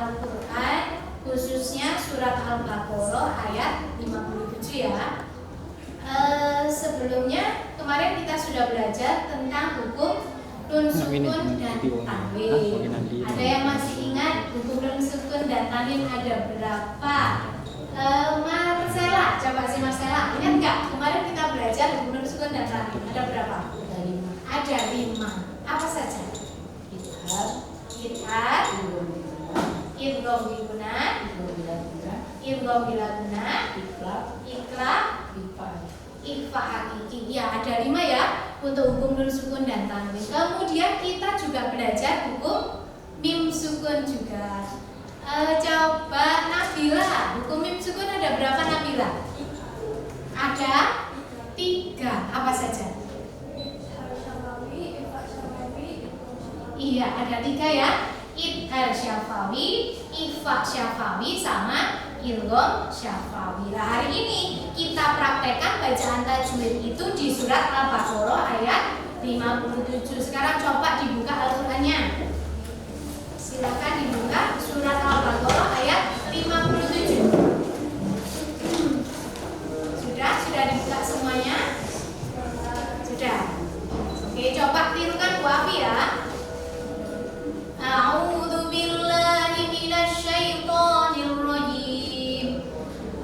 Al-Quran, khususnya surat Al-Baqarah ayat 57 ya. Sebelumnya kemarin kita sudah belajar tentang hukum nun sukun dan tanwin. Ada yang masih ingat hukum nun sukun dan tanwin ada berapa? Marcella, coba si Marcella, ingat nggak? Kemarin kita belajar hukum nun sukun dan tanwin ada berapa? Ada 5. Apa saja? Idhar, idgham bil gunnah, idgham bila gunnah, iqlab, ikhfa hakiki. Ya, ada 5 ya untuk hukum nun sukun dan tanwin. Kemudian kita juga belajar hukum mim sukun juga. Coba Nabila, hukum mim sukun ada berapa Nabila? Ada 3. Apa saja? Iya, ada 3 ya. Idhar syafawi, ikhfa syafawi, sama idgham syafawi. Nah, hari ini kita praktekkan bacaan tajwid itu di surat Al-Baqarah ayat 57. Sekarang coba dibuka Al-Qur'annya. Silakan dibuka surat Al-Baqarah ayat 57. Sudah dibuka semuanya? Sudah. Oke, coba tirukan Bu Afi ya. A'udzu billahi minasy syaithanir rajim.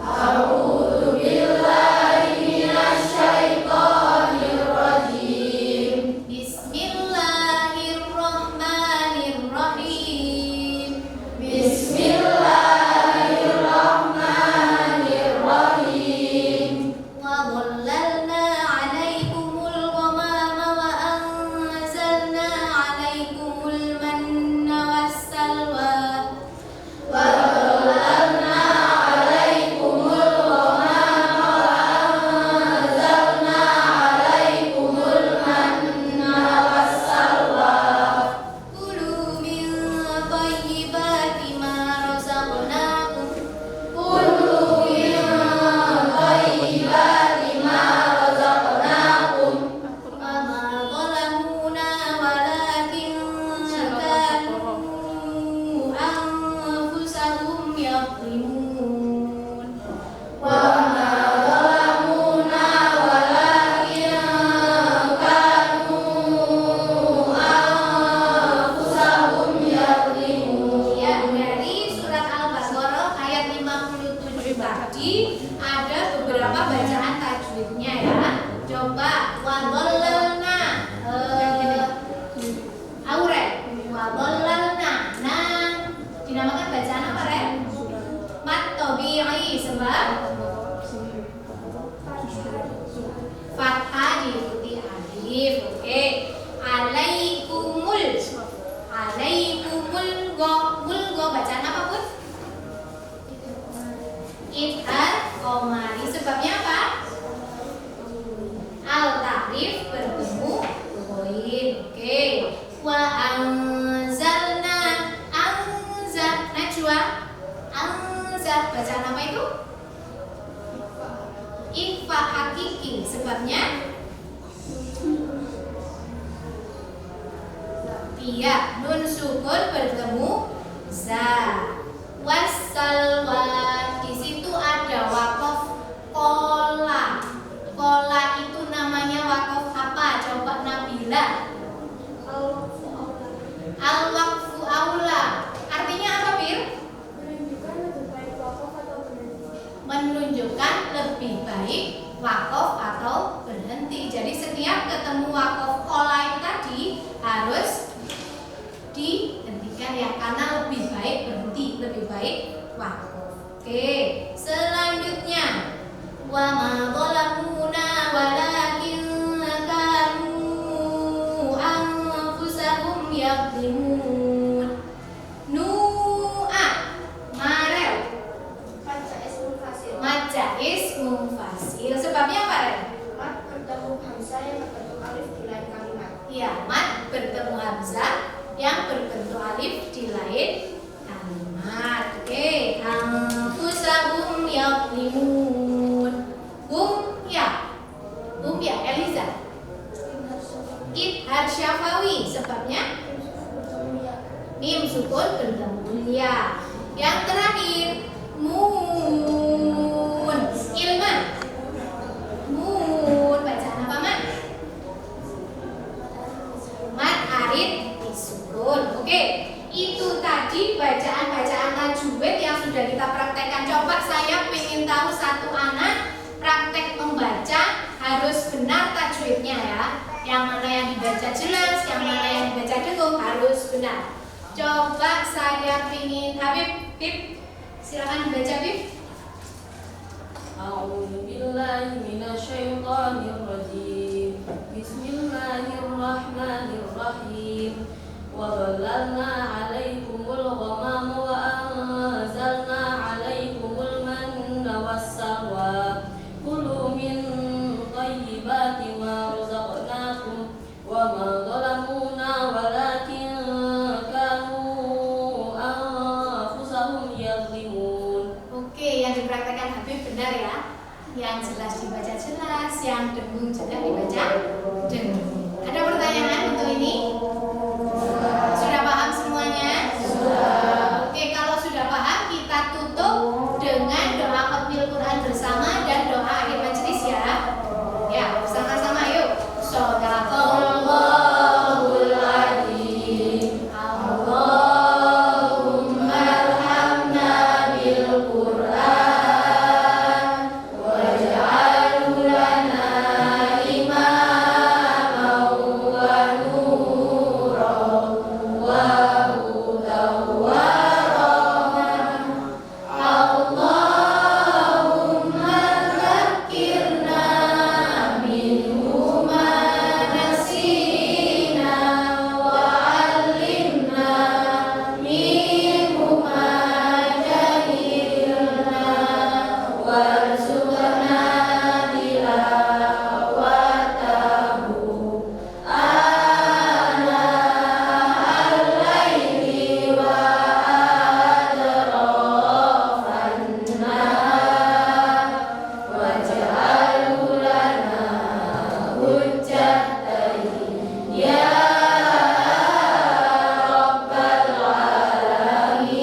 A'udzu billahi minasy syaithanir rajim. Bismillahirrahmanirrahim. Bismillahirrahmanirrahim. Wa dhallalna 'alaikumul ghamama wa anzalna 'alaikumul manna wassalwa. Wa dhallalna 'alaikumul ghamama wa anzalna 'alaikumul manna wassalwa. Kulu min thayyibati ma razaqnakum. Kulu min thayyibati ma razaqnakum. Wa ma zalamuna walakin kanu anfusahum yadhlimun. Wa ma zalamuna walakin kanu anfusahum yadhlimun. Ya, dari surat Al-Baqarah ayat 57 tadi ada beberapa bacaan tajwidnya ya. Coba wa dhallalna Aurel, wa dhallalna. Nah, dinamakan bacaan apa, Ren? Mat tabi'i sebab fathah diikuti alif. Oke. Alaikumul go bacaan apa, Bud? Idhar qamari. Sebabnya apa? Al-ta'rif bertemu poin. Oke. Wa anzalna Najwa. Bacaan apa itu? Ikhfa hakiki. Sebabnya iya, nun sukun bertemu za. Wassalwa. Di situ ada waqaf qola. Qola itu namanya waqaf apa? Coba Nabila. Al-waqfu aula. Artinya apa, Bir? Menunjukkan lebih baik waqaf atau berhenti. Jadi setiap ketemu waqaf qola itu tadi harus dihentikan ya, karena lebih baik berhenti, lebih baik waqaf. Oke, selanjutnya wa ma zalamuna walakin kanu anfusahum yadhlimun. Nu'a Marel. Maja ismun fasil. Sebabnya apa, Ren? Mat bertemu hamzah yang berbentuk alif di lain kalimat. Iya, mat bertemu hamzah yang berbentuk alif di lain kalimat. Oke, anfusahum yadhlimun. Hum Yang terakhir mun. Ilma. Mun. Bacaan apa, Mak? Mat arid disukun. Oke. Itu tadi bacaan-bacaan tajwid yang sudah kita praktekkan. Coba saya ingin tahu satu anak praktek membaca harus benar tajwidnya ya. Yang mana yang dibaca jelas, yang mana yang dibaca dengung harus benar. Coba saya ingin Habib, Bib, silakan dibaca Bib. A'udzu billahi minasyaitonir rajim. Bismillahirrahmanirrahim. Wa dhallalna 'alaikumul ghamama wa anzalna 'alaikumul manna wassalwa. Kulu min thayyibati ma razaqnakum wa ma zalamuna walakin kanu anfusahum yadhlimun. Oke, yang dipraktekkan Habib benar ya. Yang jelas dibaca jelas, yang dengung juga dibaca dengung. Ada pertanyaan untuk ini? Sudah paham semuanya? Sudah. Oke, kalau sudah paham kita tutup dengan doa khatmil Quran bersama dan doa akhir majelis ya. Ya, sama-sama yuk. Shadaqallahul adzim. Allahumma arhamna bil Quran waj'alhu lana imaman wa nuran wa hudan wa rahmah. Allahumma dzakkirna minhu ma nasina wa 'allimna minhu ma jahilna warzuqna tilawatahu ana al-laili wa atrafan nahar waj'alhu lana hujjatan ya rabbal alamin.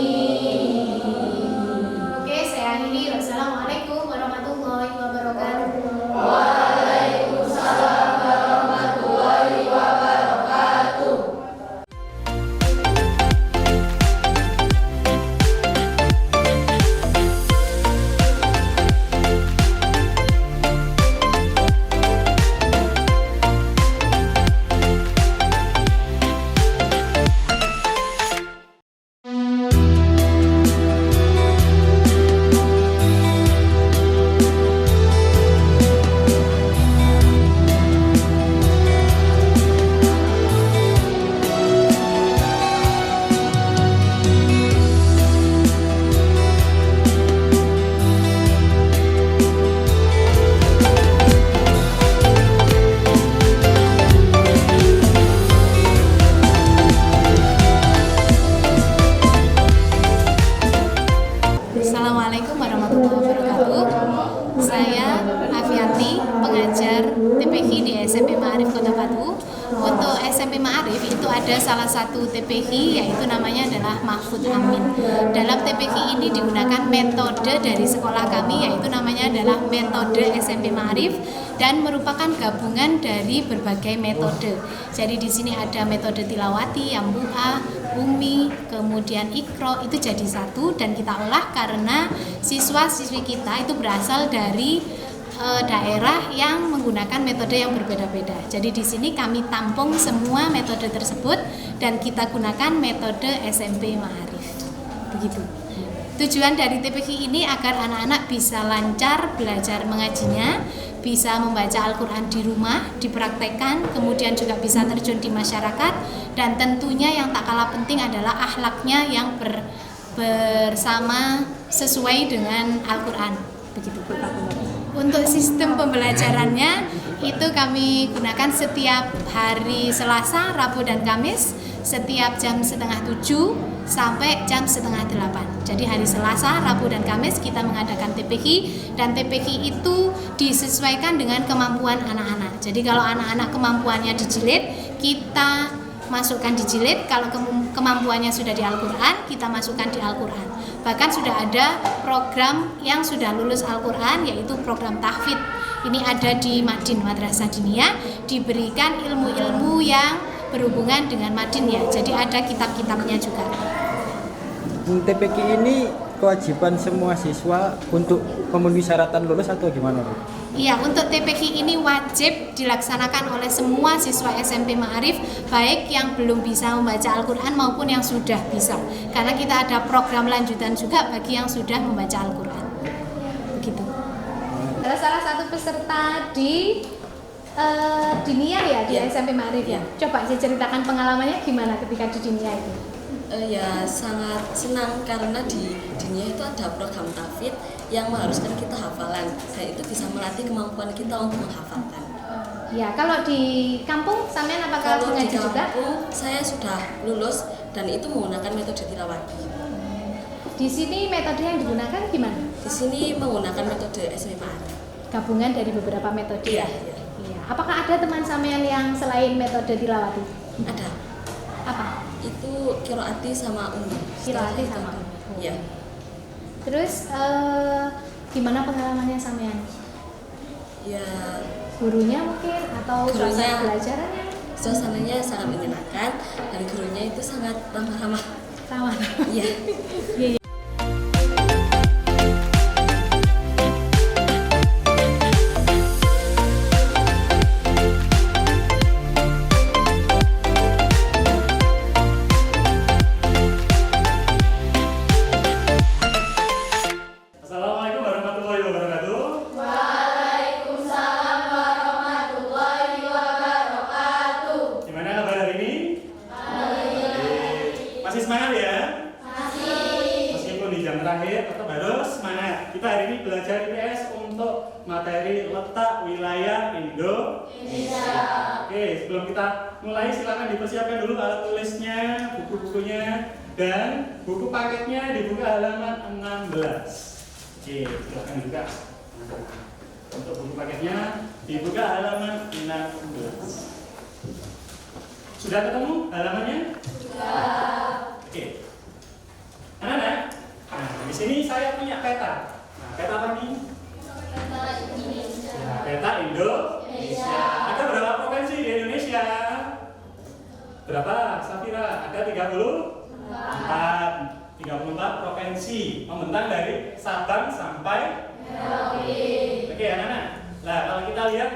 Oke, saya akhiri. Wassalamualaikum warahmatullahi wabarakatuh. Waalaikumsalam warahmatullahi wabarakatuh. Assalamualaikum warahmatullahi wabarakatuh. Saya Afiati, pengajar TPQ di SMP Ma'arif Kota Batu. Untuk SMP Ma'arif itu ada salah satu TPQ yaitu namanya adalah Mahfud Amin. Dalam TPQ ini digunakan metode dari sekolah kami yaitu namanya adalah metode SMP Ma'arif dan merupakan gabungan dari berbagai metode. Jadi di sini ada metode tilawati, yambu'a, umi, kemudian ikro, itu jadi satu dan kita olah karena siswa-siswi kita itu berasal dari daerah yang menggunakan metode yang berbeda-beda. Jadi di sini kami tampung semua metode tersebut dan kita gunakan metode SMP Ma'arif. Begitu. Tujuan dari TPQ ini agar anak-anak bisa lancar belajar mengajinya, bisa membaca Al-Quran di rumah, dipraktekkan, kemudian juga bisa terjun di masyarakat, dan tentunya yang tak kalah penting adalah akhlaknya yang bersama sesuai dengan Al-Quran. Begitu. Untuk sistem pembelajarannya itu kami gunakan setiap hari Selasa, Rabu, dan Kamis setiap jam 6:30 sampai jam 7:30. Jadi hari Selasa, Rabu, dan Kamis kita mengadakan TPQ dan TPQ itu disesuaikan dengan kemampuan anak-anak. Jadi kalau anak-anak kemampuannya dijilid, kita masukkan dijilid. Kalau kemampuannya sudah di Al-Quran, kita masukkan di Al-Quran. Bahkan sudah ada program yang sudah lulus Al-Quran, yaitu program tahfidz. Ini ada di Madin, Madrasah Diniyah, diberikan ilmu-ilmu yang berhubungan dengan Madin ya. Jadi ada kitab-kitabnya juga. TPQ ini kewajiban semua siswa untuk memenuhi syaratan lulus atau gimana, Bu? Iya, untuk TPQ ini wajib dilaksanakan oleh semua siswa SMP Ma'arif, baik yang belum bisa membaca Al-Quran maupun yang sudah bisa. Karena kita ada program lanjutan juga bagi yang sudah membaca Al-Quran. Begitu. Adalah salah satu peserta di Diniyah ya, di SMP Ma'arif ya. Coba saya ceritakan pengalamannya gimana ketika di Diniyah itu. Ya sangat senang karena di dunia itu ada program tahfidz yang mengharuskan kita hafalan. Dan itu bisa melatih kemampuan kita untuk menghafalkan. Ya, kalau di kampung sampean apakah Kalau di mengaji juga? kampung saya sudah lulus dan itu menggunakan metode tilawati. Di sini metode yang digunakan gimana? Di sini menggunakan metode SMP Ma'arif. Gabungan dari beberapa metode ya. Iya. Iya. Apakah ada teman sampean yang selain metode tilawati? Ada. Apa? Itu kiroati sama umum. Kiroati sama umum. Iya. Terus gimana pengalamannya sampean? Ya Gurunya mungkin atau Gurunya. suasana belajarannya? suasananya sangat menyenangkan dan gurunya itu sangat ramah-ramah. Sama. Iya. Iya. Assalamualaikum warahmatullahi wabarakatuh. Gimana kabar hari ini? Masih semangat ya? Meskipun di jam terakhir tetap harus semangat. Kita hari ini belajar IPS untuk materi letak wilayah Indonesia. Oke, sebelum kita mulai silakan dipersiapkan dulu alat tulisnya, buku-bukunya, dan buku paketnya dibuka halaman 16. Oke, silakan juga. Untuk buku paketnya dibuka halaman 16. Sudah ketemu halamannya? Sudah. Oke. Anak-anak, nah di sini saya punya peta. Nah, peta apa nih? Peta Indonesia. Ya, peta Indonesia. Ada berapa provinsi di Indonesia? Berapa, Safira? Ada 34 provinsi membentang dari Sabang sampai Merauke. Oke, anak-anak. Nah, kalau kita lihat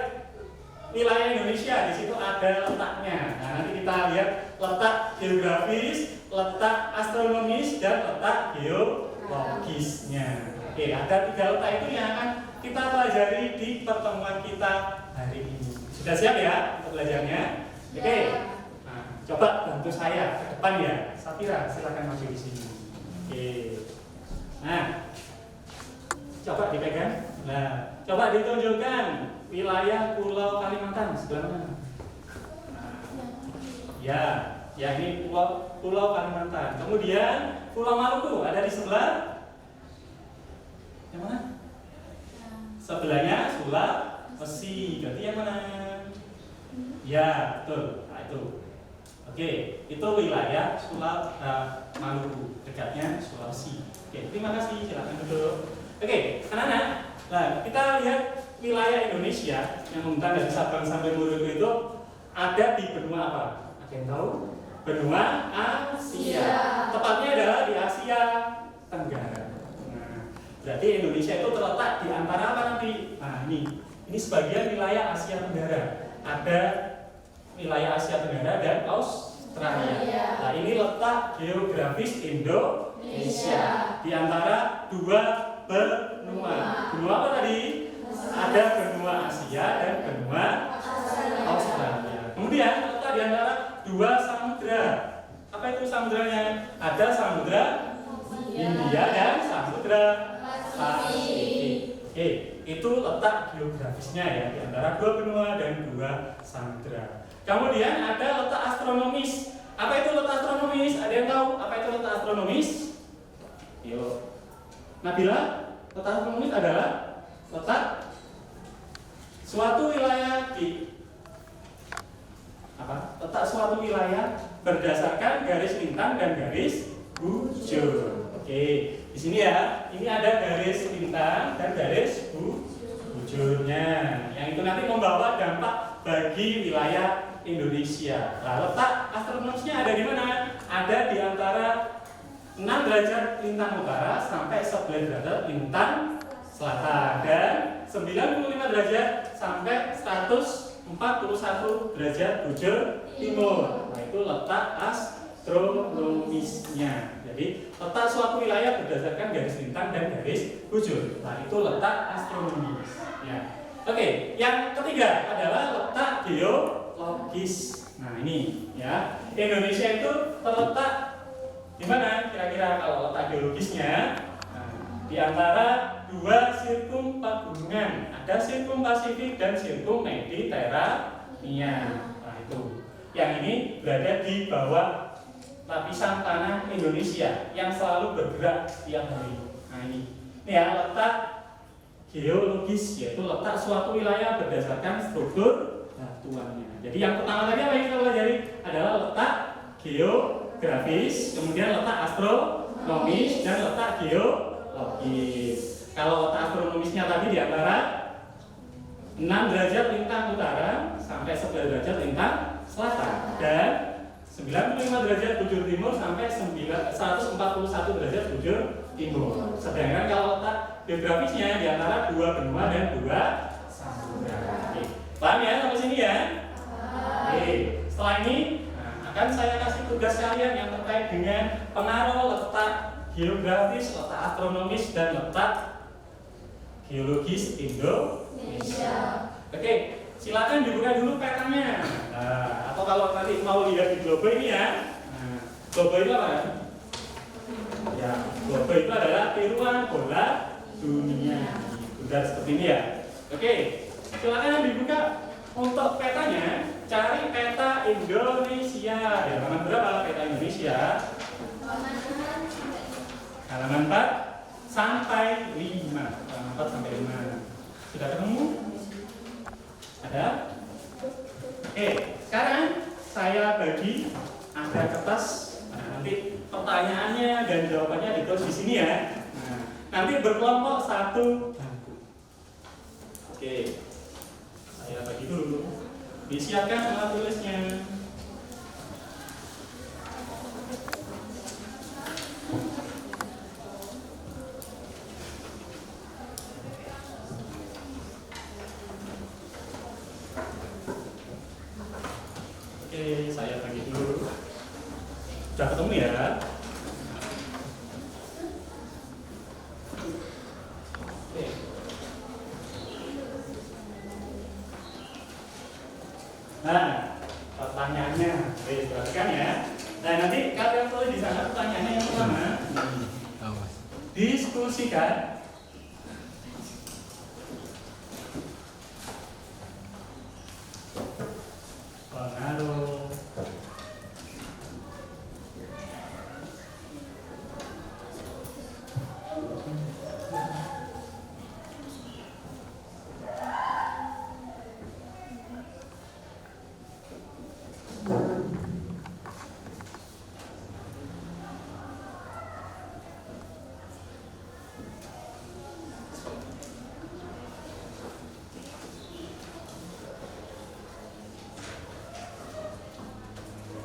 wilayah Indonesia, di situ ada letaknya. Nah, nanti kita lihat letak geografis, letak astronomis, dan letak geologisnya. Oke, ada 3 letak itu yang akan kita pelajari di pertemuan kita hari ini. Sudah siap ya untuk belajarnya? Oke. Nah, coba bantu saya ke depan ya. Safira, silakan maju di sini. Oke. Nah, coba dipegang. Nah, coba ditunjukkan wilayah Pulau Kalimantan sebelah mana? Ya ini Pulau Kalimantan. Kemudian Pulau Maluku ada di sebelah yang mana? Sebelahnya Sulawesi. Berarti yang mana? Ya, betul. Nah, itu. Oke, itu wilayah Maluku, dekatnya Sulawesi. Oke, terima kasih. Silakan duduk. Oke, anak-anak. Nah, kita lihat wilayah Indonesia yang membentang dari Sabang sampai Merauke itu ada di benua apa? Ada yang tahu? Benua Asia. Tepatnya adalah di Asia Tenggara. Nah, berarti Indonesia itu terletak di antara apa nanti? Nah, ini sebagian wilayah Asia Tenggara. Ada wilayah Asia Tenggara dan Australia. Nah, ini letak geografis Indonesia di antara 2 benua. Benua apa tadi? Ada benua Asia dan benua Australia. Kemudian letak di antara 2 samudra. Apa itu samudranya? Ada samudra India dan samudra Pasifik. Oke, itu letak geografisnya ya di antara 2 benua dan 2 samudra. Kemudian ada letak astronomis. Apa itu letak astronomis? Ada yang tahu apa itu letak astronomis? Yuk. Nabila, letak astronomis adalah letak suatu wilayah di apa? letak suatu wilayah berdasarkan garis lintang dan garis bujur. Oke, di sini ya, ini ada garis lintang dan garis bujurnya. Yang itu nanti membawa dampak bagi wilayah Indonesia. Nah, letak astronomisnya ada di mana? Ada di antara 6 derajat lintang utara sampai 11 derajat lintang selatan dan 95 derajat sampai 141 derajat bujur timur. Nah, itu letak astronomisnya. Jadi letak suatu wilayah berdasarkan garis lintang dan garis bujur. Nah, itu letak astronomis. Ya. Oke, yang ketiga adalah letak geologis. Nah, ini ya. Indonesia itu terletak di mana kira-kira kalau letak geologisnya? Nah, di antara dua sirkum pegunungan, ada sirkum Pasifik dan sirkum Mediterania. Nah, itu. Yang ini berada di bawah lapisan tanah Indonesia yang selalu bergerak tiap hari. Nah, ini ya letak geologis, yaitu letak suatu wilayah berdasarkan struktur batuannya. Jadi yang pertama tadi apa yang kita pelajari adalah letak geografis, kemudian letak astronomis dan letak geologis. Kalau letak astronomisnya tadi di antara 6 derajat lintang utara sampai 11 derajat lintang selatan dan 95 derajat bujur timur sampai 141 derajat bujur timur. Sedangkan kalau letak geografisnya di antara 2 benua dan 2 samudra. Oke. Paham ya sampai sini ya? Oke. Setelah ini akan saya kasih tugas kalian yang terkait dengan pengaruh letak geografis, letak astronomis dan letak geologis Indonesia. Oke, silakan dibuka dulu petanya. Nah, atau kalau tadi mau lihat di globe ini ya. Nah, globe itu apa ya? Ya, globe itu adalah tiruan bola dunia. Sudah seperti ini ya. Oke, silakan dibuka. Untuk petanya, cari peta Indonesia. Di halaman berapa peta Indonesia? Halaman 4 sampai 5. Halaman 4 sampai 5. Sudah ketemu? Ada? Oke, sekarang saya bagi ada kertas. Nah, nanti pertanyaannya dan jawabannya ditulis di sini ya. Nah, nanti berkelompok satu bangku. Oke. Saya bagi dulu. Disiapkan alat tulisnya. Oke, saya bagi dulu. Sudah ketemu ya? Oke. Nah, pertanyaannya, perhatikan ya. Nah, nanti kalian tulis di sana pertanyaannya yang pertama. Diskusikan pengaruh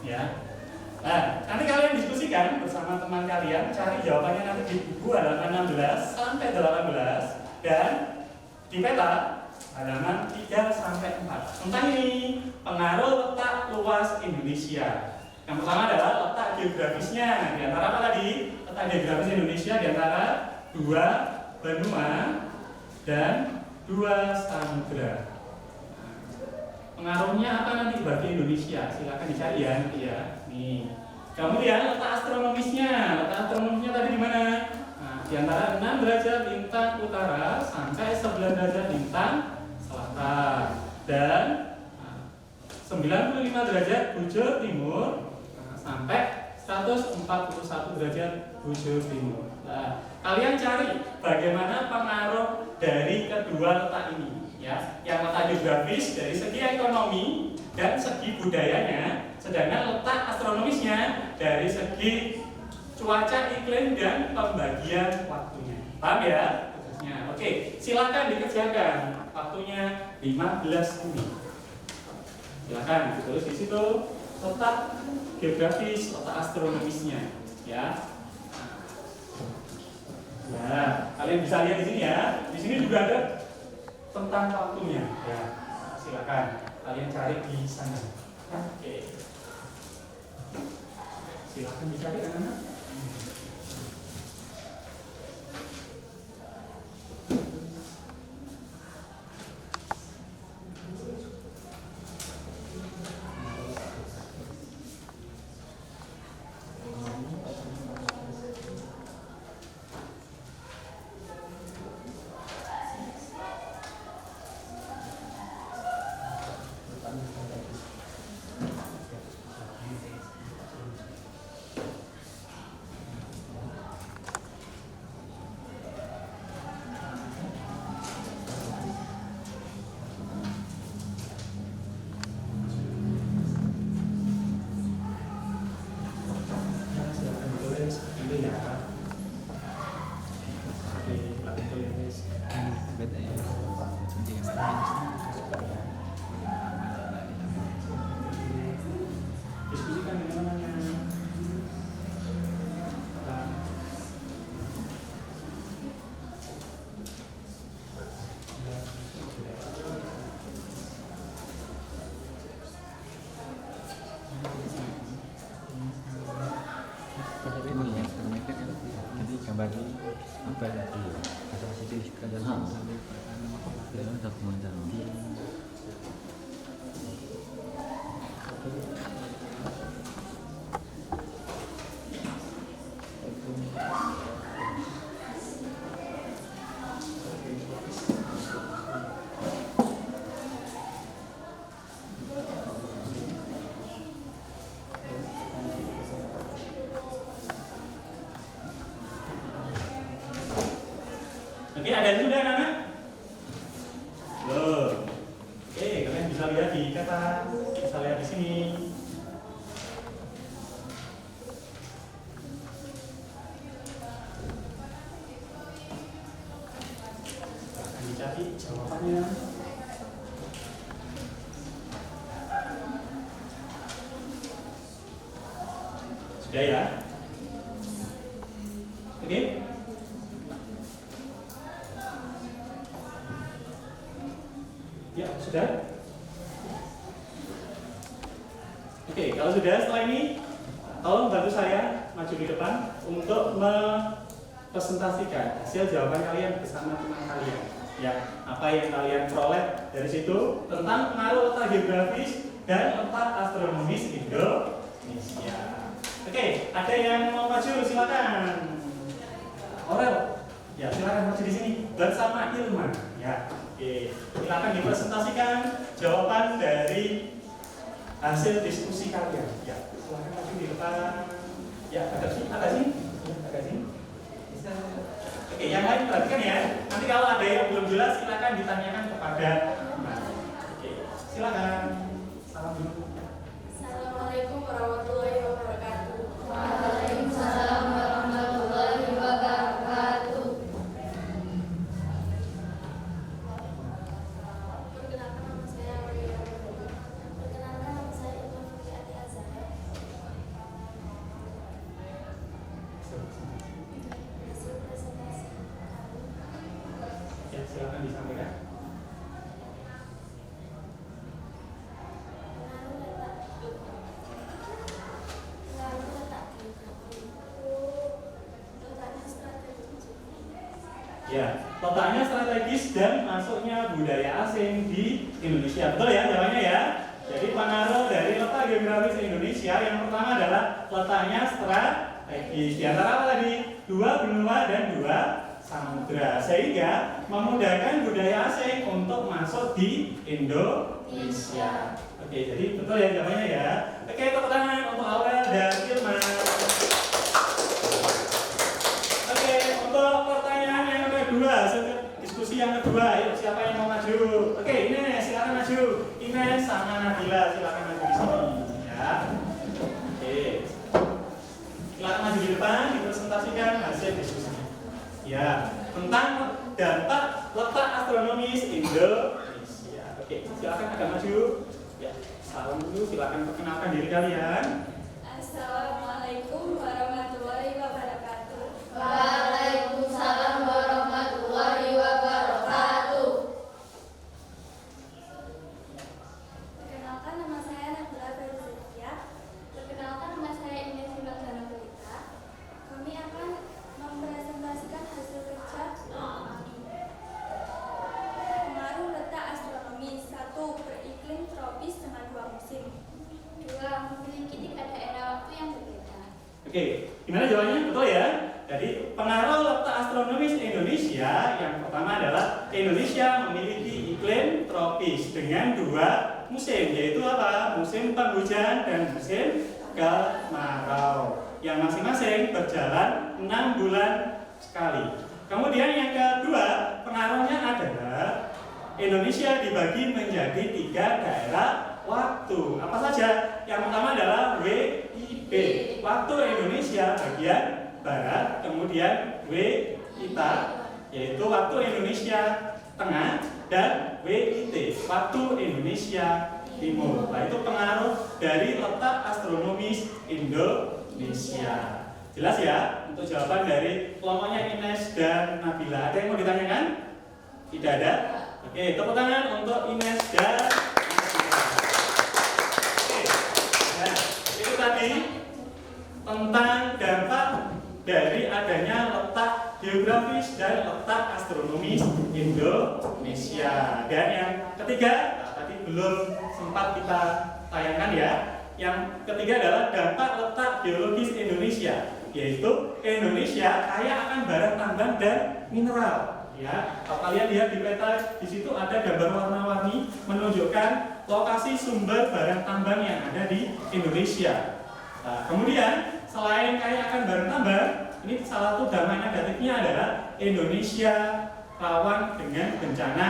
ya. Nah, nanti kalian diskusikan bersama teman kalian, cari jawabannya nanti di buku halaman 16 sampai 18 dan di peta halaman 3 sampai 4. Tentang ini pengaruh letak luas Indonesia. Yang pertama adalah letak geografisnya. Di antara apa tadi? Letak geografis Indonesia di antara 2 benua dan 2 samudra. Pengaruhnya apa nanti bagi Indonesia? Silakan dicari ya nanti ya. Nih. Kemudian letak astronomisnya. Letak astronomisnya tadi di mana? Nah, di antara 6 derajat lintang utara sampai 11 derajat lintang selatan dan 95 derajat bujur timur sampai 141 derajat bujur timur. Nah, kalian cari bagaimana pengaruh dari kedua letak ini. Ya, yang letak geografis dari segi ekonomi dan segi budayanya Sedangkan letak astronomisnya dari segi cuaca, iklim, dan pembagian waktunya. Paham ya? Tugasnya. Oke, silakan dikerjakan. Waktunya 15 menit. Silakan ditulis di situ letak geografis, letak astronomisnya, ya. Ya, kalian bisa lihat di sini ya. Di sini juga ada tentang waktunya. Ya, silakan kalian cari di sana. Oke. Silakan dicari anak-anak. Silakan ditulis itu ya. Oke, silakan tulis. Diskusikan dengan namanya. Jadi gambar ini apa ya? Ada situ sekadar sampai Oke, ada sudah anak-anak? Loh. Oke, kalian bisa lihat di kata, bisa lihat di sini. Akan dicari jawabannya. Sudah ya? Oke? Ya, sudah? Oke, kalau sudah setelah ini tolong bantu saya maju di depan untuk mempresentasikan hasil jawaban kalian bersama teman kalian. Ya, apa yang kalian peroleh dari situ tentang pengaruh letak geografis dan letak astronomis Indonesia. Oke, ada yang mau maju? Silakan. Aurel, ya silakan maju di sini bersama Ilman. Ya. Oke, silakan dipresentasikan jawaban dari hasil diskusi kalian. Ya, silakan maju di depan. Ya, agak sini, agak sini. Ya, agak sini. Bisa. Oke, yang lain perhatikan ya. Nanti kalau ada yang belum jelas, silakan ditanyakan kepada teman. Oke, silakan. Salam dulu. Assalamualaikum warahmatullahi wabarakatuh. Waalaikumsalam warahmatullahi wabarakatuh. Perkenalkan nama saya Maria. Perkenalkan nama saya Ibnu Fitriati Azhara. Hasil presentasi Ya, silakan disampaikan. pengaruh letak geografi. Letaknya strategis. Ya, letaknya strategis dan masuknya budaya asing di Indonesia. Betul ya jawabannya ya? Jadi pengaruh dari letak geografis Indonesia yang pertama adalah letaknya strategis. Di antara apa tadi? 2 benua dan 2 samudra. Sehingga memudahkan budaya asing untuk masuk di Indonesia. Oke, jadi betul ya jawabannya ya? Oke, tepuk tangan untuk Aurel dan Ilman. Oke, untuk pertanyaan yang kedua, diskusi yang kedua, yuk siapa yang mau maju? Oke, Ines silakan maju. Ines sama Nabila silakan maju di sini. Ya, ya. Oke. Silakan maju di depan, dipresentasikan hasil diskusinya. Ya, tentang dampak letak astronomis Indonesia. Oke, silakan agak maju. Ya, salam dulu, silakan perkenalkan diri kalian. Assalamualaikum warahmatullahi wabarakatuh. Waalaikumsalam warahmatullahi wabarakatuh. Perkenalkan, nama saya Nabila Ferizia. Perkenalkan, nama saya Ines Sinodana Pelita. Kami akan mempresentasikan hasil kerja pengaruh letak astronomi. 1. Beriklim tropis dengan 2 musim. 2. Memiliki 3 daerah waktu yang berbeda. Oke, gimana jawabannya? Betul ya? Jadi pengaruh letak astronomis Indonesia yang pertama adalah Indonesia memiliki iklim tropis dengan 2 musim, yaitu apa? Musim penghujan dan musim kemarau yang masing-masing berjalan 6 bulan sekali. Kemudian yang kedua, pengaruhnya adalah Indonesia dibagi menjadi 3 daerah waktu. Apa saja? Yang pertama adalah WIB, waktu Indonesia bagian barat, kemudian WITA, yaitu waktu Indonesia tengah, dan WIT, waktu Indonesia timur. Nah, itu pengaruh dari letak astronomis Indonesia. Jelas ya? Untuk jawaban dari kelompoknya Ines dan Nabila. Ada yang mau ditanyakan? Tidak ada? Oke, tepuk tangan untuk Ines dan Nabila. Oke, nah, itu tadi tentang dampak dari adanya letak geografis dan letak astronomis Indonesia. Dan yang ketiga, tadi belum sempat kita tayangkan ya. Yang ketiga adalah dampak letak geologis Indonesia, yaitu Indonesia kaya akan barang tambang dan mineral. Ya, kalau kalian lihat di peta, di situ ada gambar warna-warni menunjukkan lokasi sumber barang tambang yang ada di Indonesia. Nah, kemudian selain kaya akan barang tambang, ini salah satu dampak negatifnya adalah Indonesia rawan dengan bencana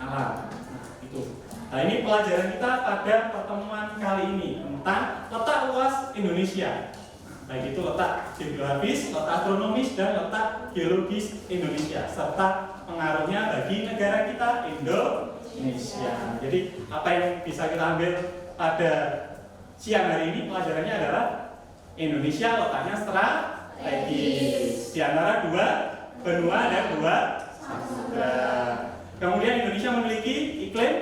alam. Nah, itu. Nah, ini pelajaran kita pada pertemuan kali ini tentang letak luas Indonesia. Baik itu letak geografis, letak astronomis, dan letak geologis Indonesia, serta pengaruhnya bagi negara kita Indonesia. Jadi apa yang bisa kita ambil pada siang hari ini pelajarannya adalah Indonesia letaknya strategis di antara 2 benua dan 2 samudra. Kemudian Indonesia memiliki iklim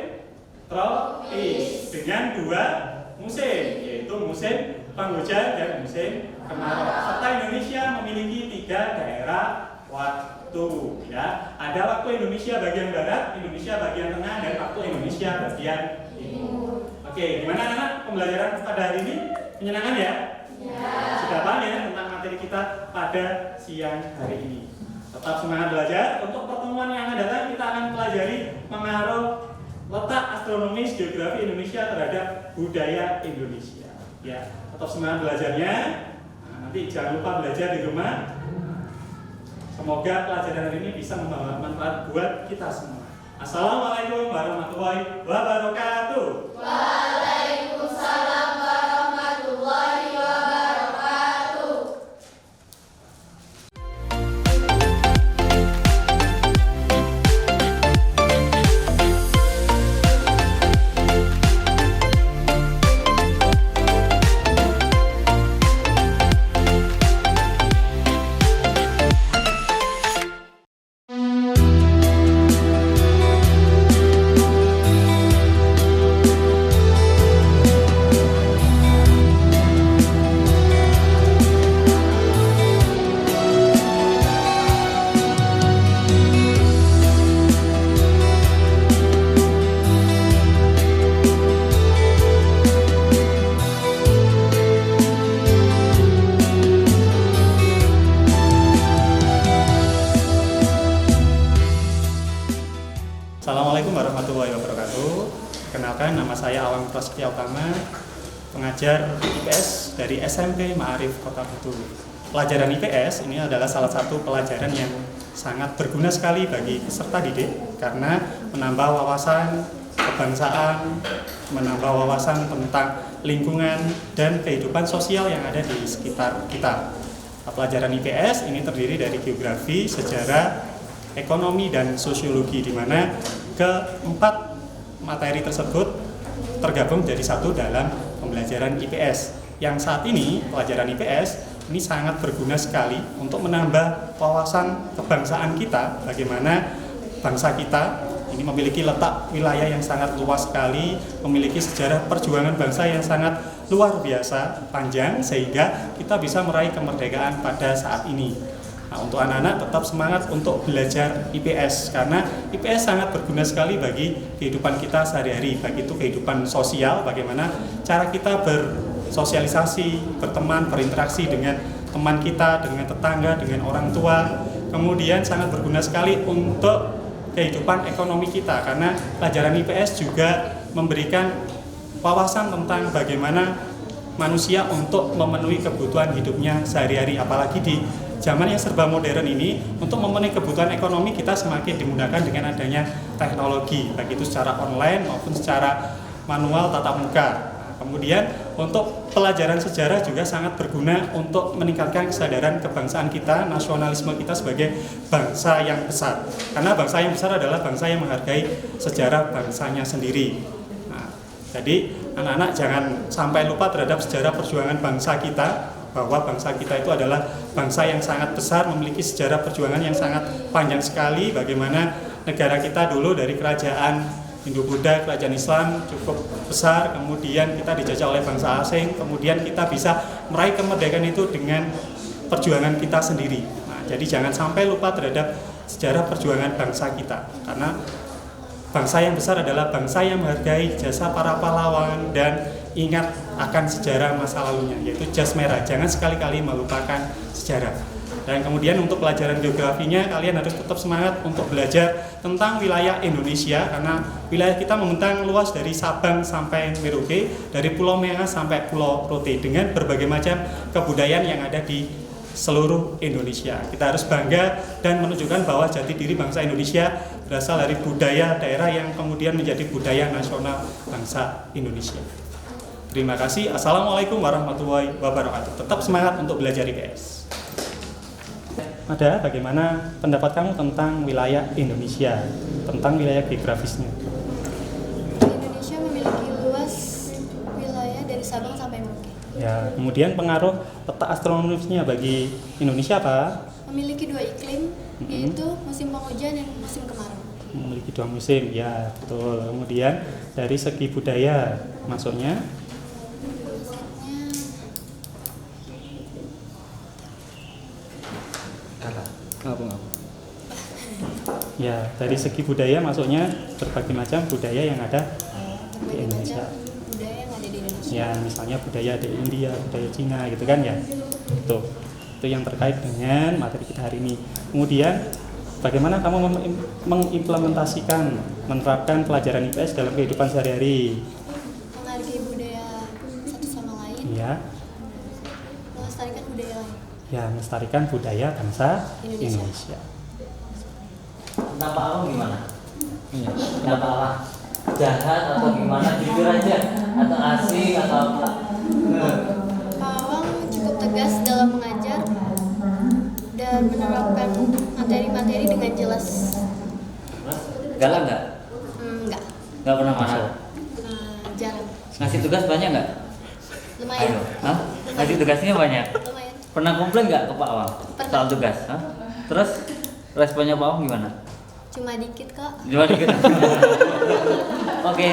tropis dengan 2 musim, yaitu musim penghujan dan musim kemarau. Serta Indonesia memiliki 3 daerah waktu. Ya, ada waktu Indonesia bagian barat, Indonesia bagian tengah, dan waktu Indonesia bagian timur. Oke, gimana anak pembelajaran pada hari ini? Menyenangkan ya? Ya. Sudah paham ya tentang materi kita pada siang hari ini. Tetap semangat belajar. Untuk pertemuan yang akan datang kita akan pelajari pengaruh letak astronomis geografi Indonesia terhadap budaya Indonesia. Ya, tetap semangat belajarnya. Nah, nanti jangan lupa belajar di rumah. Semoga pelajaran hari ini bisa membawa manfaat buat kita semua. Assalamualaikum warahmatullahi wabarakatuh. Waalaikumsalam warahmatullahi wabarakatuh. Assalamualaikum warahmatullahi wabarakatuh. Kenalkan, nama saya Awang Prasetya Utama, pengajar IPS dari SMP Ma'arif Kota Batu. Pelajaran IPS ini adalah salah satu pelajaran yang sangat berguna sekali bagi peserta didik karena menambah wawasan kebangsaan, menambah wawasan tentang lingkungan, dan kehidupan sosial yang ada di sekitar kita. Pelajaran IPS ini terdiri dari geografi, sejarah, ekonomi, dan sosiologi, di mana keempat materi tersebut tergabung jadi satu dalam pembelajaran IPS. Yang saat ini pelajaran IPS ini sangat berguna sekali untuk menambah wawasan kebangsaan kita, bagaimana bangsa kita ini memiliki letak wilayah yang sangat luas sekali, memiliki sejarah perjuangan bangsa yang sangat luar biasa panjang, sehingga kita bisa meraih kemerdekaan pada saat ini. Nah, untuk anak-anak tetap semangat untuk belajar IPS, karena IPS sangat berguna sekali bagi kehidupan kita sehari-hari, baik itu kehidupan sosial, bagaimana cara kita bersosialisasi, berteman, berinteraksi dengan teman kita, dengan tetangga, dengan orang tua. Kemudian sangat berguna sekali untuk kehidupan ekonomi kita, karena pelajaran IPS juga memberikan wawasan tentang bagaimana manusia untuk memenuhi kebutuhan hidupnya sehari-hari, apalagi di zaman yang serba modern ini. Untuk memenuhi kebutuhan ekonomi kita semakin dimudahkan dengan adanya teknologi, baik itu secara online maupun secara manual tatap muka. Kemudian untuk pelajaran sejarah juga sangat berguna untuk meningkatkan kesadaran kebangsaan kita, nasionalisme kita sebagai bangsa yang besar. Karena bangsa yang besar adalah bangsa yang menghargai sejarah bangsanya sendiri. Nah, jadi anak-anak jangan sampai lupa terhadap sejarah perjuangan bangsa kita, bahwa bangsa kita itu adalah bangsa yang sangat besar, memiliki sejarah perjuangan yang sangat panjang sekali. Bagaimana negara kita dulu dari kerajaan Hindu-Buddha, kerajaan Islam cukup besar, kemudian kita dijajah oleh bangsa asing, kemudian kita bisa meraih kemerdekaan itu dengan perjuangan kita sendiri. Nah, jadi jangan sampai lupa terhadap sejarah perjuangan bangsa kita, karena bangsa yang besar adalah bangsa yang menghargai jasa para pahlawan dan ingat akan sejarah masa lalunya, yaitu jas merah. Jangan sekali-kali melupakan sejarah. Dan kemudian untuk pelajaran geografinya, kalian harus tetap semangat untuk belajar tentang wilayah Indonesia, karena wilayah kita membentang luas dari Sabang sampai Merauke, dari Pulau Merah sampai Pulau Rote, dengan berbagai macam kebudayaan yang ada di seluruh Indonesia. Kita harus bangga dan menunjukkan bahwa jati diri bangsa Indonesia berasal dari budaya daerah yang kemudian menjadi budaya nasional bangsa Indonesia. Terima kasih. Assalamualaikum warahmatullahi wabarakatuh. Tetap semangat untuk belajar IPS. Ada, bagaimana pendapat kamu tentang wilayah Indonesia, tentang wilayah geografisnya? Indonesia memiliki luas wilayah dari Sabang sampai Merauke. Ya, kemudian pengaruh peta astronomisnya bagi Indonesia apa? Memiliki dua iklim, yaitu musim penghujan dan musim kemarau. Memiliki dua musim, ya betul. Kemudian dari segi budaya, maksudnya? Ya, dari segi budaya maksudnya berbagai macam budaya yang ada di Indonesia. Budaya yang ada di Indonesia. Ya, misalnya budaya dari India, budaya Cina gitu kan ya. Itu yang terkait dengan materi kita hari ini. Kemudian bagaimana kamu mengimplementasikan, menerapkan pelajaran IPS dalam kehidupan sehari-hari? Menghargai budaya satu sama lain. Ya. Melestarikan budaya lain. Ya, melestarikan budaya bangsa Indonesia. Tentang Pak Awang gimana? Tentang Pak Awang jahat atau gimana? Jujur aja, atau asik atau apa? Pak Awang cukup tegas dalam mengajar dan menerapkan materi-materi dengan jelas. Terus galak nggak? Enggak, Nggak pernah marah. jarang. Ngasih tugas banyak nggak? Lumayan. Ayo, hah? Ngasih tugasnya banyak. Lumayan. Pernah komplain nggak ke Pak Awang Pernah. soal tugas? Hah? Terus responnya Pak Awang gimana? Cuma dikit kok. Cuma dikit. Oke.